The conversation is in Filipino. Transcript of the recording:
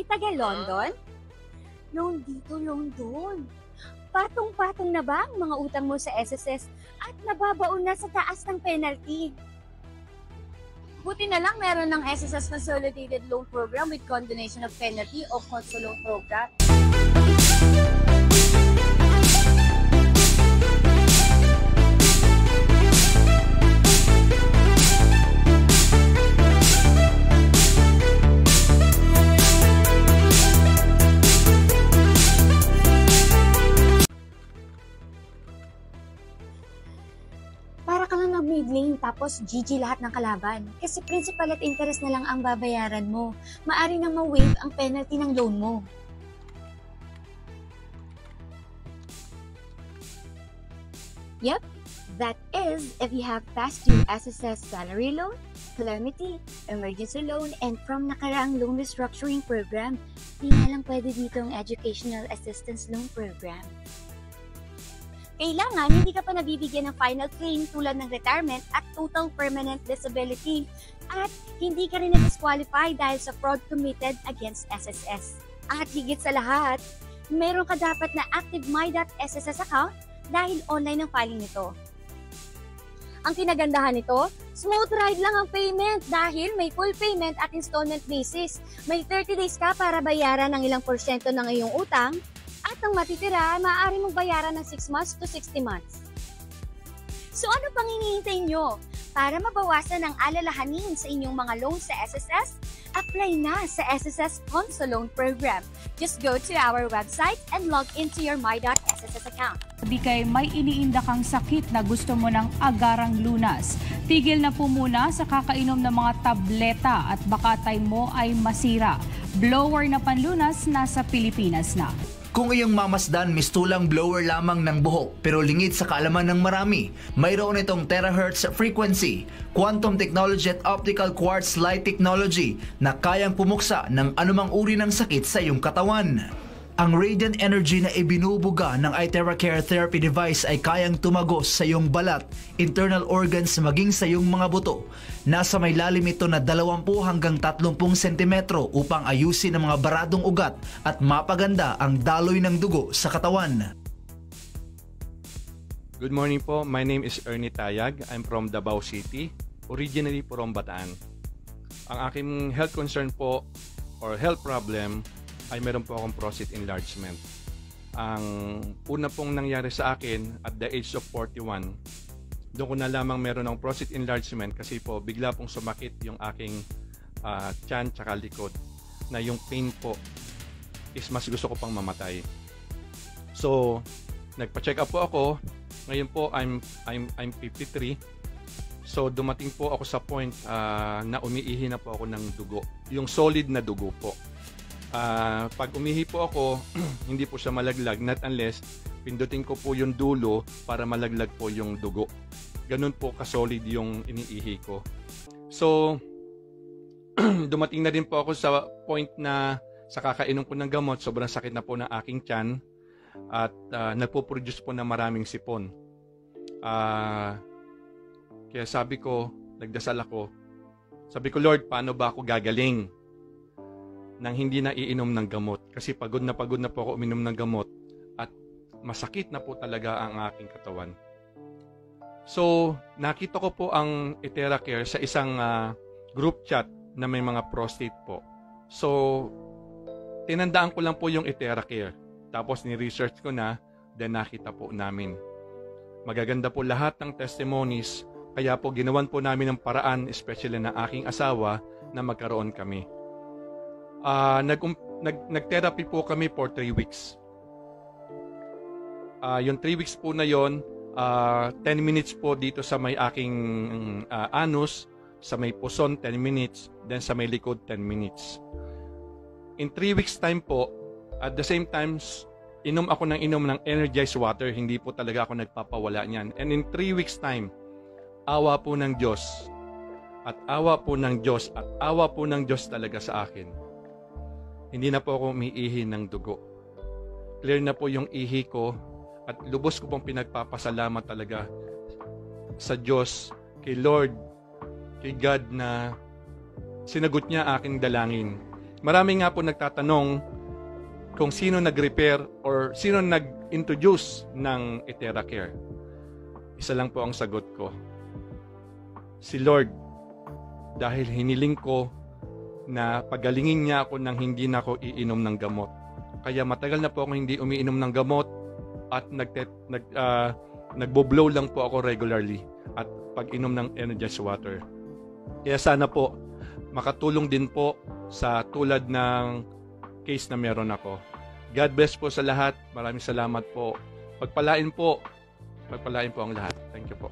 ay taga-London? Loan dito, loan doon. Patong-patong na ba ang mga utang mo sa SSS at nababaon na sa taas ng penalty? Buti na lang meron ng SSS Consolidated Loan Program with Condonation of Penalty o CONSO Loan Program. Para ka lang mag-mid lane tapos GG lahat ng kalaban. Kasi principal at interest na lang ang babayaran mo. Maari nang ma-waive ang penalty ng loan mo. Yep, that is if you have past due SSS salary loan, calamity, emergency loan, and from nakaraang loan restructuring program. Di nga lang pwede dito ang Educational Assistance Loan Program. Kailangan hindi ka pa nabibigyan ng final claim tulad ng retirement at total permanent disability at hindi ka rin na-disqualify dahil sa fraud committed against SSS. At higit sa lahat, meron ka dapat na active My.SSS account dahil online ang filing nito. Ang kinagandahan nito, smooth ride lang ang payment dahil may full payment at installment basis. May 30 days ka para bayaran ng ilang porsyento ng iyong utang. At ang matitira, maaari mong bayaran ng 6 months to 60 months. So ano pang hinihintay nyo? Para mabawasan ang alalahanin sa inyong mga loans sa SSS, apply na sa SSS CONSO Loan Program. Just go to our website and log into your My.SSS account. Di kay may iniinda kang sakit na gusto mo ng agarang lunas. Tigil na po muna sa kakainom ng mga tableta at baka time mo ay masira. Blower na panlunas nasa Pilipinas na. Kung iyong mamasdan, mistulang blower lamang ng buhok pero lingid sa kaalaman ng marami, mayroon itong terahertz frequency, quantum technology at optical quartz light technology na kayang pumuksa ng anumang uri ng sakit sa iyong katawan. Ang radiant energy na ibinubuga ng iTeracare therapy device ay kayang tumagos sa iyong balat, internal organs maging sa iyong mga buto. Nasa may lalim ito na 20 hanggang 30 sentimetro upang ayusin ang mga baradong ugat at mapaganda ang daloy ng dugo sa katawan. Good morning po. My name is Ernie Tayag. I'm from Davao City, originally from Bataan. Ang aking health concern po or health problem ay meron po akong prostate enlargement. Ang una pong nangyari sa akin at the age of 41, doon ko na lamang meron ng prostate enlargement kasi po bigla pong sumakit yung aking tiyan tsaka likod na yung pain po is mas gusto ko pang mamatay. So, nagpa-check up po ako. Ngayon po I'm 53. So, dumating po ako sa point na umiihi na po ako ng dugo. Yung solid na dugo po. Pag umihi po ako, hindi po siya malaglag, not unless pindutin ko po yung dulo para malaglag po yung dugo. Ganun po ka-solid yung iniihi ko. So, dumating na din po ako sa point na sa kakainom ko ng gamot, sobrang sakit na po ng aking tiyan at nagpo-produce po ng maraming sipon. Kaya sabi ko, nagdasal ako, sabi ko, Lord, paano ba ako gagaling nang hindi na iinom ng gamot? Kasi pagod na po ako uminom ng gamot at masakit na po talaga ang aking katawan. So, nakita ko po ang iTeracare sa isang group chat na may mga prostate po. So, tinandaan ko lang po yung iTeracare. Tapos ni-research ko na, then nakita po namin. Magaganda po lahat ng testimonies, kaya po ginawan po namin ng paraan, especially na aking asawa, na magkaroon kami. Nag-therapy po kami for 3 weeks. Yung 3 weeks po na yon, 10 minutes po dito sa may aking anus, sa may puson 10 minutes, then sa may likod 10 minutes. In 3 weeks time po, at the same time, inom ako ng energized water, hindi po talaga ako nagpapawala niyan. And in 3 weeks time, awa po ng Diyos, at awa po ng Diyos, at awa po ng Diyos talaga sa akin. Hindi na po ako umiihi ng dugo. Clear na po yung ihi ko at lubos ko pong pinagpapasalamat talaga sa Diyos, kay Lord, kay God na sinagot niya aking dalangin. Marami nga po nagtatanong kung sino nag-repair or sino nag-introduce ng EtheraCare. Isa lang po ang sagot ko. Si Lord, dahil hiniling ko na pagalingin niya ako nang hindi na ako iinom ng gamot. Kaya matagal na po ako hindi umiinom ng gamot at nagbo-blow lang po ako regularly at pag-inom ng energized water. Kaya sana po makatulong din po sa tulad ng case na meron ako. God bless po sa lahat. Maraming salamat po. Pagpalain po ang lahat. Thank you po.